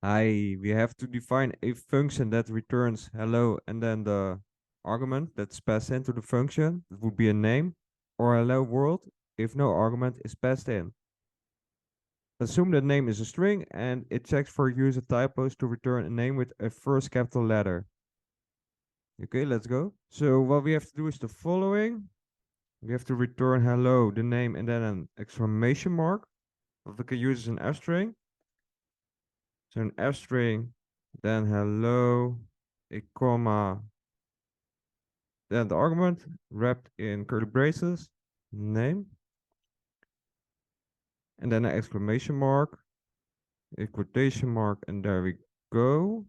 We have to define a function that returns hello and then the argument that's passed into the function. It would be a name or hello world if no argument is passed in. Assume that name is a string and it checks for user typos to return a name with a first capital letter. Okay, let's go. So what we have to do is the following. We have to return hello, the name, and then an exclamation mark. What we can use is an F string. So an F string, then hello, a comma, then the argument wrapped in curly braces, name, and then an exclamation mark, a quotation mark, and there we go.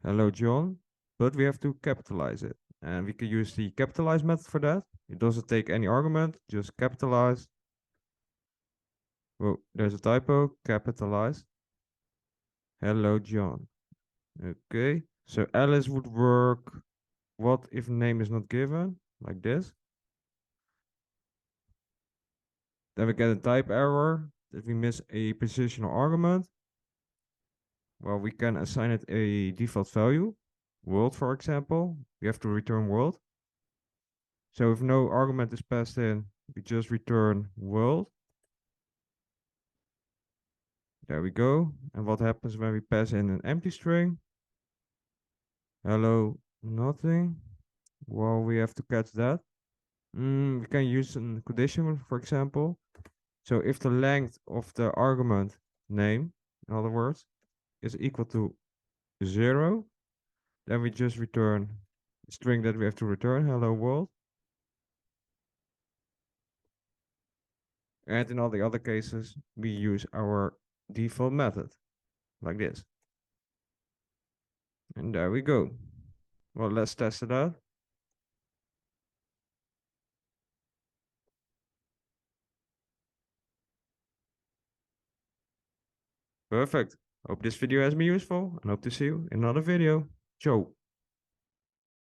Hello, John. But we have to capitalize it. And we can use the capitalize method for that. It doesn't take any argument, just capitalize. Oh, there's a typo, capitalize. Hello, John. Okay, so Alice would work. What if name is not given? Like this. Then we get a type error that we miss a positional argument. Well, we can assign it a default value, world, for example. We have to return world. So if no argument is passed in, we just return world. There we go. And what happens when we pass in an empty string? Hello, nothing. Well, we have to catch that. We can use a condition, for example. So if the length of the argument name, in other words, is equal to 0, then we just return the string that we have to return, hello world. And in all the other cases, we use our default method, like this. And there we go. Well, let's test it out. Perfect. Hope this video has been useful and hope to see you in another video. Ciao.